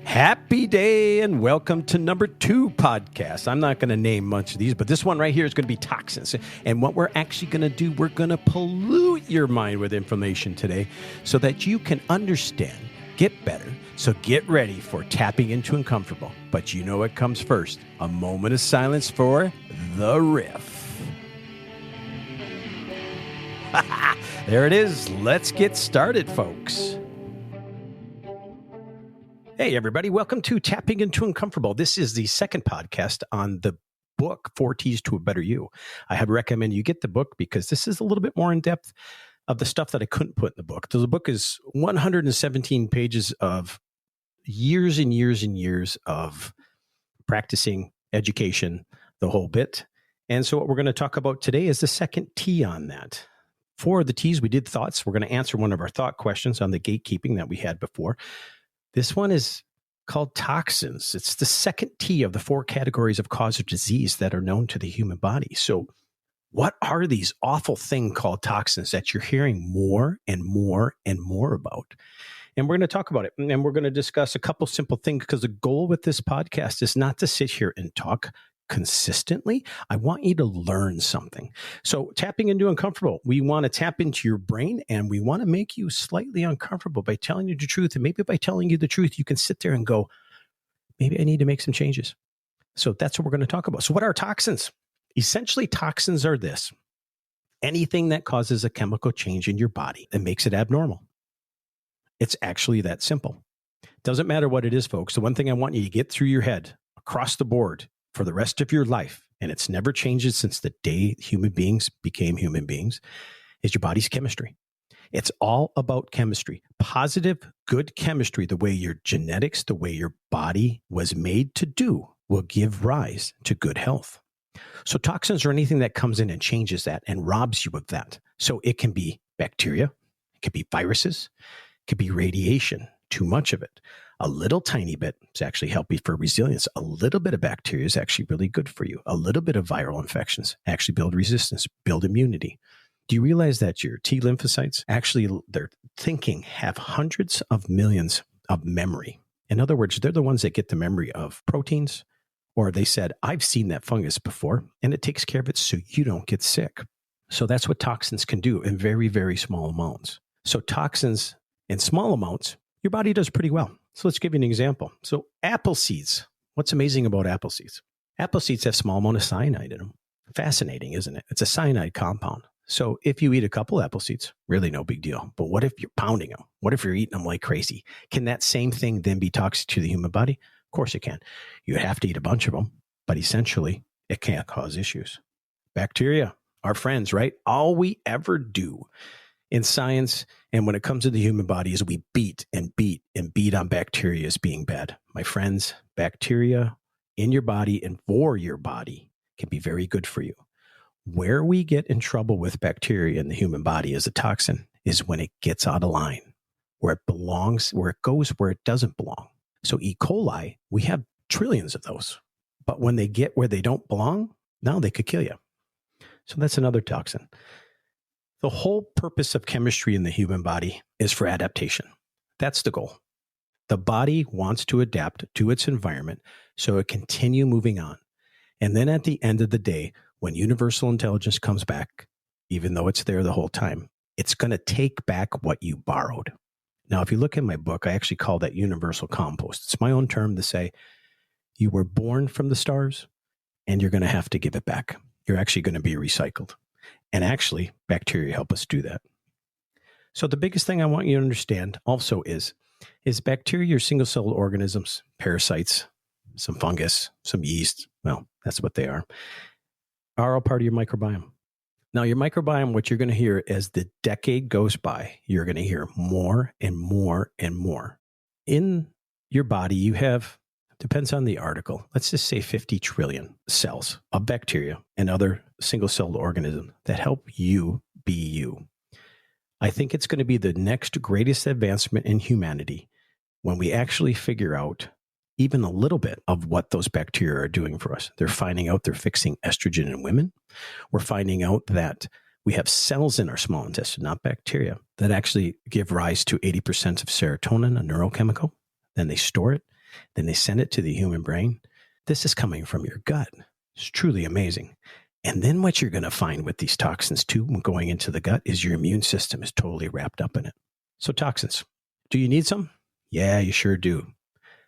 Happy day and welcome to number 2 podcast. I'm not going to name much of these, but this one right here is going to be toxins. And what we're actually going to do, we're going to pollute your mind with information today so that you can understand, get better. So get ready for tapping into uncomfortable. But you know what comes first? A moment of silence for the riff. There it is. Let's get started, folks. Hey, everybody. Welcome to Tapping Into Uncomfortable. This is the second podcast on the book, 4 T's to a Better You. I have recommend you get the book because this is a little bit more in depth of the stuff that I couldn't put in the book. So the book is 117 pages of years and years and years of practicing, education, the whole bit. And so what we're going to talk about today is the second T on that. For the T's, we did thoughts. We're going to answer one of our thought questions on the gatekeeping that we had before. This one is called toxins. It's the second T of the 4 categories of cause of disease that are known to the human body. So what are these awful things called toxins that you're hearing more and more and more about? And we're going to talk about it. And we're going to discuss a couple simple things because the goal with this podcast is not to sit here and talk consistently. I want you to learn something. So tapping into uncomfortable, we want to tap into your brain and we want to make you slightly uncomfortable by telling you the truth. And maybe by telling you the truth, you can sit there and go, maybe I need to make some changes. So that's what we're going to talk about. So what are toxins? Essentially, toxins are this: anything that causes a chemical change in your body that makes it abnormal. It's actually that simple. Doesn't matter what it is, folks. The one thing I want you to get through your head across the board for the rest of your life, and it's never changed since the day human beings became human beings, is your body's chemistry. It's all about chemistry. Positive, good chemistry, the way your genetics, the way your body was made to do, will give rise to good health. So toxins are anything that comes in and changes that and robs you of that. So it can be bacteria, it could be viruses, it could be radiation, too much of it. A little tiny bit is actually healthy for resilience. A little bit of bacteria is actually really good for you. A little bit of viral infections actually build resistance, build immunity. Do you realize that your T lymphocytes actually, their thinking, have hundreds of millions of memory? In other words, they're the ones that get the memory of proteins, or they said, I've seen that fungus before, and it takes care of it so you don't get sick. So that's what toxins can do in very, very small amounts. So toxins in small amounts, your body does pretty well. So let's give you an example. So apple seeds. What's amazing about apple seeds? Apple seeds have a small amount of cyanide in them. Fascinating, isn't it? It's a cyanide compound. So if you eat a couple apple seeds, really no big deal. But what if you're pounding them? What if you're eating them like crazy? Can that same thing then be toxic to the human body? Of course it can. You have to eat a bunch of them, but essentially it can't cause issues. Bacteria, our friends, right? All we ever do in science and when it comes to the human body is we beat and beat and beat on bacteria as being bad. My friends, bacteria in your body and for your body can be very good for you. Where we get in trouble with bacteria in the human body as a toxin is when it gets out of line, where it belongs, where it goes where it doesn't belong. So E. coli, we have trillions of those. But when they get where they don't belong, now they could kill you. So that's another toxin. The whole purpose of chemistry in the human body is for adaptation. That's the goal. The body wants to adapt to its environment so it continue moving on. And then at the end of the day, when universal intelligence comes back, even though it's there the whole time, it's going to take back what you borrowed. Now, if you look in my book, I actually call that universal compost. It's my own term to say you were born from the stars and you're going to have to give it back. You're actually going to be recycled. And actually, bacteria help us do that. So the biggest thing I want you to understand also is bacteria are single-celled organisms, parasites, some fungus, some yeast. Well, that's what they are all part of your microbiome. Now, your microbiome, what you're going to hear as the decade goes by, you're going to hear more and more and more. In your body, you have, depends on the article, let's just say 50 trillion cells of bacteria and other single-celled organisms that help you be you. I think it's going to be the next greatest advancement in humanity when we actually figure out even a little bit of what those bacteria are doing for us. They're finding out they're fixing estrogen in women. We're finding out that We have cells in our small intestine, not bacteria, that actually give rise to 80% of serotonin, a neurochemical. Then they store it. Then they send it to the human brain. This is coming from your gut. It's truly amazing. And then what you're going to find with these toxins too, going into the gut, is your immune system is totally wrapped up in it. So toxins, do you need some? Yeah, you sure do.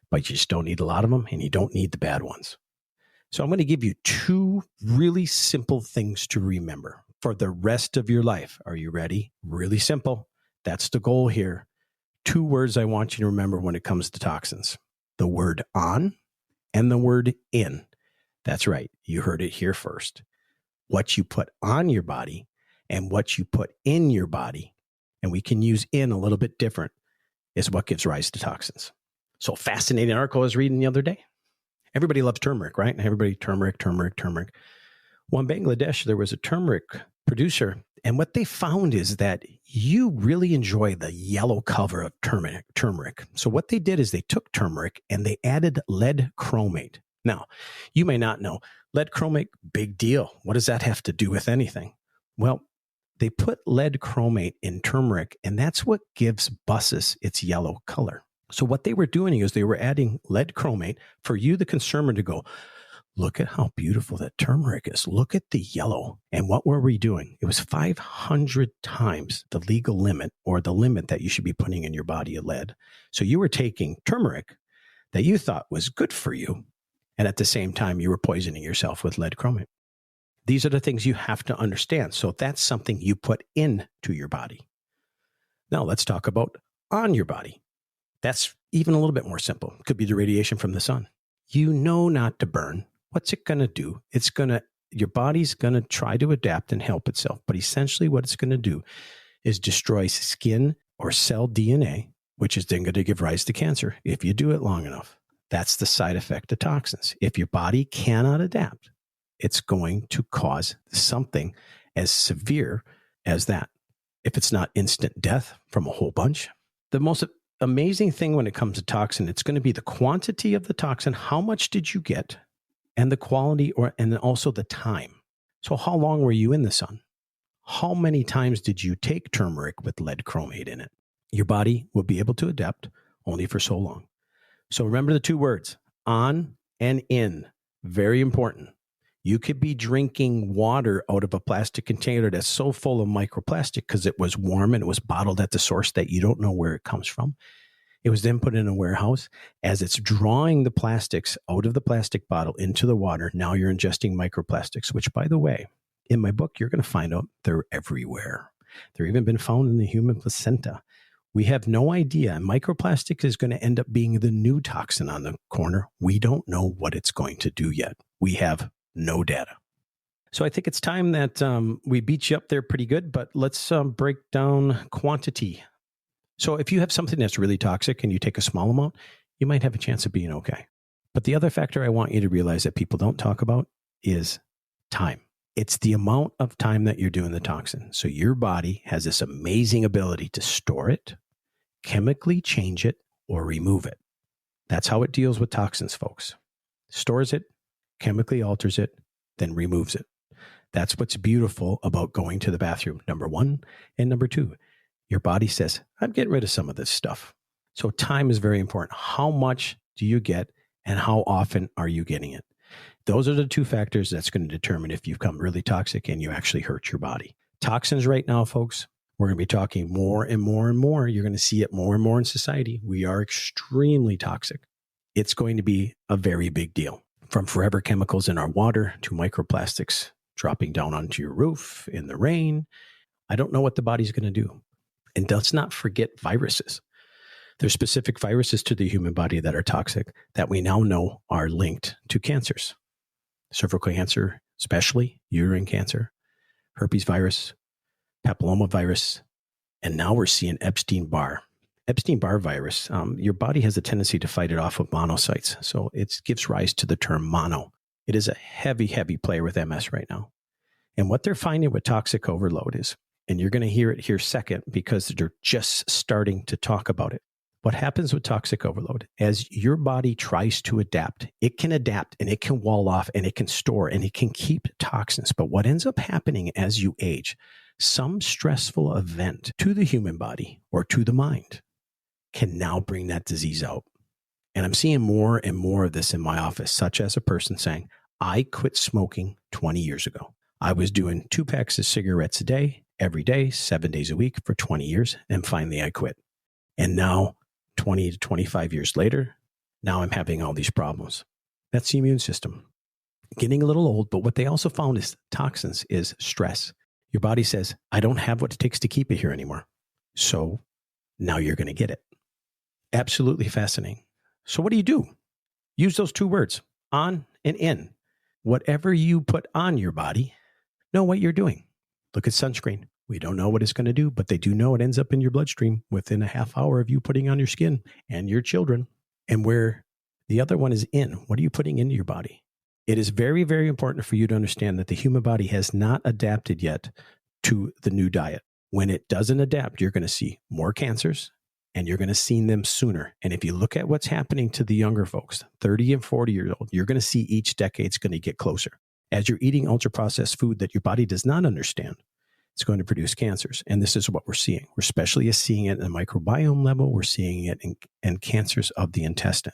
But you just don't need a lot of them, and you don't need the bad ones. So I'm going to give you 2 really simple things to remember for the rest of your life. Are you ready? Really simple. That's the goal here. 2 words I want you to remember when it comes to toxins. The word on and the word in. That's right. You heard it here first. What you put on your body and what you put in your body, and we can use in a little bit different, is what gives rise to toxins. So fascinating article I was reading the other day. Everybody loves turmeric, right? Everybody, turmeric. Well, in Bangladesh, there was a turmeric producer, and what they found is that you really enjoy the yellow color of turmeric. So what they did is they took turmeric and they added lead chromate. Now, you may not know, lead chromate, big deal. What does that have to do with anything? Well, they put lead chromate in turmeric, and that's what gives busses its yellow color. So what they were doing is they were adding lead chromate for you, the consumer, to go, look at how beautiful that turmeric is. Look at the yellow. And what were we doing? It was 500 times the legal limit, or the limit that you should be putting in your body of lead. So you were taking turmeric that you thought was good for you, and at the same time, you were poisoning yourself with lead chromate. These are the things you have to understand. So that's something you put into your body. Now let's talk about on your body. That's even a little bit more simple. It could be the radiation from the sun. You know not to burn. What's it going to do? Your body's going to try to adapt and help itself. But essentially what it's going to do is destroy skin or cell DNA, which is then going to give rise to cancer if you do it long enough. That's the side effect of toxins. If your body cannot adapt, it's going to cause something as severe as that. If it's not instant death from a whole bunch. The most amazing thing when it comes to toxin, it's going to be the quantity of the toxin. How much did you get? And the quality, and also the time. So how long were you in the sun? How many times did you take turmeric with lead chromate in it? Your body will be able to adapt only for so long. So remember the 2 words, on and in. Very important. You could be drinking water out of a plastic container that's so full of microplastic because it was warm and it was bottled at the source that you don't know where it comes from. It was then put in a warehouse. As it's drawing the plastics out of the plastic bottle into the water, now you're ingesting microplastics, which, by the way, in my book, you're going to find out they're everywhere. They're even been found in the human placenta. We have no idea. Microplastic is going to end up being the new toxin on the corner. We don't know what it's going to do yet. We have no data. So I think it's time that we beat you up there pretty good, but let's break down quantity. So if you have something that's really toxic and you take a small amount, you might have a chance of being okay. But the other factor I want you to realize that people don't talk about is time. It's the amount of time that you're doing the toxin. So your body has this amazing ability to store it, chemically change it, or remove it. That's how it deals with toxins, folks. Stores it, chemically alters it, then removes it. That's what's beautiful about going to the bathroom, number 1. And number 2, your body says, I'm getting rid of some of this stuff. So time is very important. How much do you get and how often are you getting it? Those are the 2 factors that's going to determine if you've become really toxic and you actually hurt your body. Toxins right now, folks, we're going to be talking more and more and more. You're going to see it more and more in society. We are extremely toxic. It's going to be a very big deal. From forever chemicals in our water to microplastics dropping down onto your roof in the rain. I don't know what the body's going to do. And let's not forget viruses. There's specific viruses to the human body that are toxic that we now know are linked to cancers. Cervical cancer, especially uterine cancer, herpes virus, papillomavirus, and now we're seeing Epstein-Barr. Epstein-Barr virus, your body has a tendency to fight it off with monocytes. So it gives rise to the term mono. It is a heavy, heavy player with MS right now. And what they're finding with toxic overload is, and you're going to hear it here second because they're just starting to talk about it. What happens with toxic overload, as your body tries to adapt, it can adapt and it can wall off and it can store and it can keep toxins. But what ends up happening as you age, Some stressful event to the human body or to the mind can now bring that disease out. And I'm seeing more and more of this in my office, such as a person saying, I quit smoking 20 years ago. I was doing 2 packs of cigarettes a day, every day, 7 days a week for 20 years. And finally I quit. And now 20 to 25 years later, now I'm having all these problems. That's the immune system getting a little old. But what they also found is toxins is stress. Your body says, I don't have what it takes to keep it here anymore. So now you're going to get it. Absolutely fascinating. So what do? Use those 2 words, on and in. Whatever you put on your body, know what you're doing. Look at sunscreen. We don't know what it's going to do, but they do know it ends up in your bloodstream within a half hour of you putting on your skin and your children. And where the other one is in, what are you putting into your body? It is very, very important for you to understand that the human body has not adapted yet to the new diet. When it doesn't adapt, you're going to see more cancers and you're going to see them sooner. And if you look at what's happening to the younger folks, 30 and 40 years old, you're going to see each decade's going to get closer. As you're eating ultra-processed food that your body does not understand, it's going to produce cancers. And this is what we're seeing. We're especially seeing it in the microbiome level. We're seeing it in cancers of the intestine.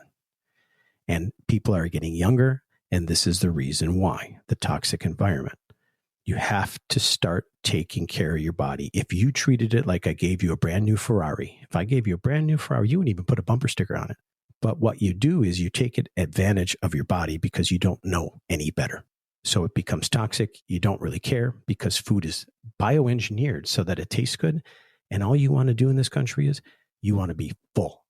And people are getting younger. And this is the reason why, the toxic environment. You have to start taking care of your body. If you treated it like I gave you a brand new Ferrari, if I gave you a brand new Ferrari, you wouldn't even put a bumper sticker on it. But what you do is you take advantage of your body because you don't know any better. So it becomes toxic. You don't really care because food is bioengineered so that it tastes good. And all you want to do in this country is you want to be full.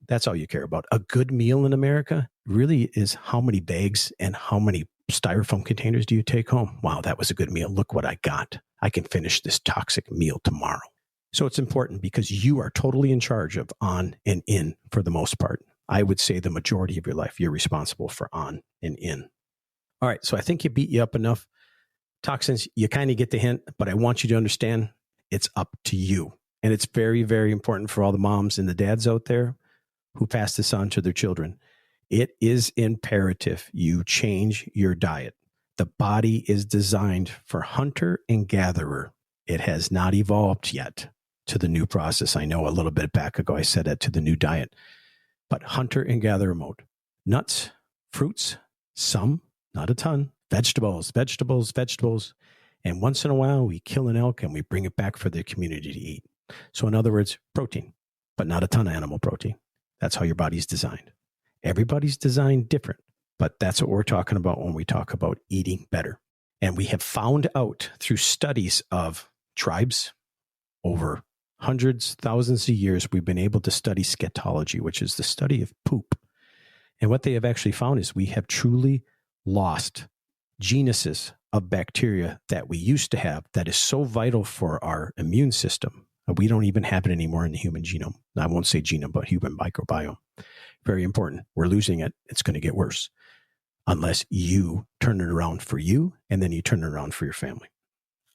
That's all you care about. A good meal in America really is how many bags and how many styrofoam containers do you take home? Wow, that was a good meal. Look what I got. I can finish this toxic meal tomorrow. So it's important because you are totally in charge of on and in for the most part. I would say the majority of your life, you're responsible for on and in. All right, so I think you beat you up enough. Toxins, you kind of get the hint, but I want you to understand it's up to you. And it's very, very important for all the moms and the dads out there who pass this on to their children. It is imperative you change your diet. The body is designed for hunter and gatherer. It has not evolved yet to the new process. I know a little bit back ago I said that, to the new diet, but hunter and gatherer mode. Nuts, fruits, some, not a ton, vegetables. And once in a while we kill an elk and we bring it back for the community to eat. So in other words, protein, but not a ton of animal protein. That's how your body's designed. Everybody's designed different, but that's what we're talking about when we talk about eating better. And we have found out through studies of tribes over hundreds, thousands of years, we've been able to study scatology, which is the study of poop. And what they have actually found is we have truly lost genuses of bacteria that we used to have that is so vital for our immune system. We don't even have it anymore in the human genome. I won't say genome, but human microbiome. Very important. We're losing it. It's going to get worse unless you turn it around for you and then you turn it around for your family.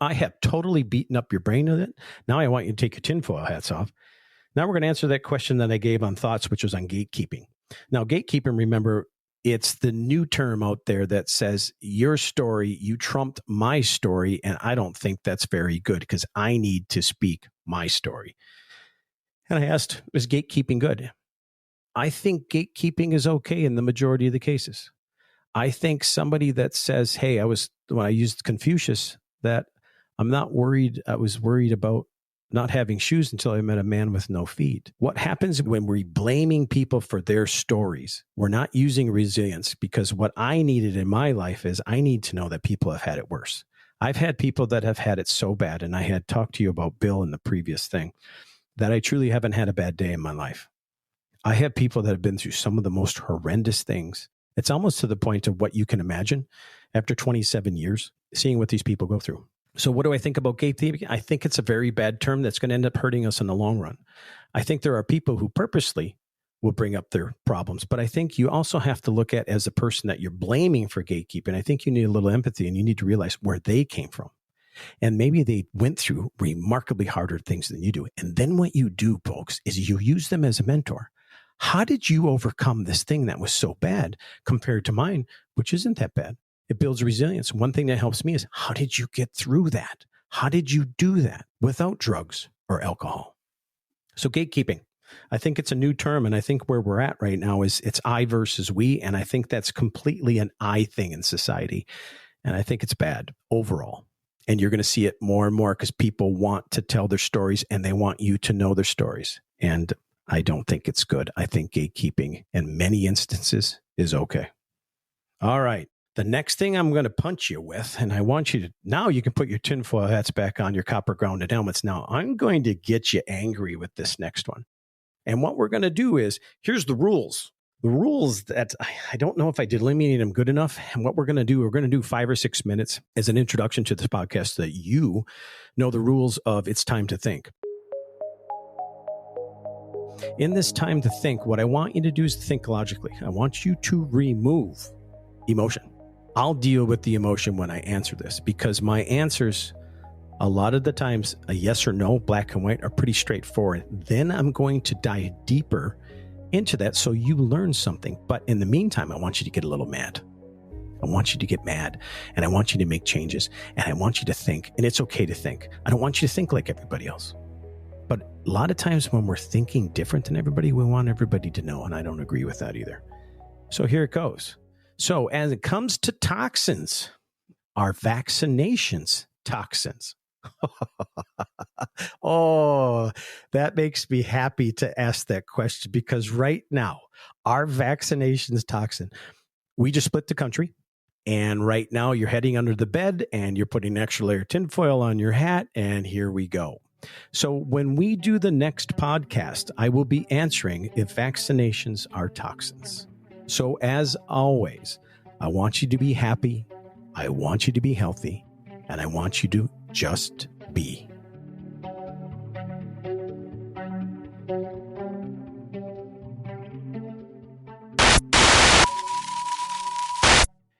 I have totally beaten up your brain with it. Now I want you to take your tinfoil hats off. Now we're going to answer that question that I gave on thoughts, which was on gatekeeping. Now, gatekeeping, remember, it's the new term out there that says your story, you trumped my story, and I don't think that's very good because I need to speak my story. And I asked, is gatekeeping good? I think gatekeeping is okay in the majority of the cases. I think somebody that says, hey, when I used Confucius, that I'm not worried. I was worried about not having shoes until I met a man with no feet. What happens when we're blaming people for their stories? We're not using resilience, because what I needed in my life is I need to know that people have had it worse. I've had people that have had it so bad, and I had talked to you about Bill in the previous thing, that I truly haven't had a bad day in my life. I have people that have been through some of the most horrendous things. It's almost to the point of what you can imagine after 27 years, seeing what these people go through. So what do I think about gatekeeping? I think it's a very bad term that's going to end up hurting us in the long run. I think there are people who purposely will bring up their problems, but I think you also have to look at, as a person that you're blaming for gatekeeping, I think you need a little empathy and you need to realize where they came from. And maybe they went through remarkably harder things than you do. And then what you do, folks, is you use them as a mentor. How did you overcome this thing that was so bad compared to mine, which isn't that bad? It builds resilience. One thing that helps me is, how did you get through that? How did you do that without drugs or alcohol? So gatekeeping, I think it's a new term. And I think where we're at right now is it's I versus we. And I think that's completely an I thing in society. And I think it's bad overall. And you're going to see it more and more because people want to tell their stories and they want you to know their stories. And I don't think it's good. I think gatekeeping in many instances is okay. All right. The next thing I'm going to punch you with, and I want you to, now you can put your tinfoil hats back on, your copper grounded helmets. Now I'm going to get you angry with this next one. And what we're going to do is, here's the rules. The rules that I don't know if I delineated them good enough. And what we're going to do 5 or 6 minutes as an introduction to this podcast so that you know the rules of it's time to think. In this time to think, what I want you to do is think logically. I want you to remove emotion. I'll deal with the emotion when I answer this because my answers, a lot of the times, a yes or no, black and white, are pretty straightforward. Then I'm going to dive deeper into that so you learn something. But in the meantime, I want you to get a little mad. I want you to get mad and I want you to make changes and I want you to think, and it's okay to think. I don't want you to think like everybody else. But a lot of times when we're thinking different than everybody, we want everybody to know, and I don't agree with that either. So here it goes. So as it comes to toxins, are vaccinations toxins? Oh, that makes me happy to ask that question because right now, are vaccinations toxin? We just split the country. And right now you're heading under the bed and you're putting an extra layer of tinfoil on your hat. And here we go. So when we do the next podcast, I will be answering if vaccinations are toxins. So as always, I want you to be happy. I want you to be healthy. And I want you to just be.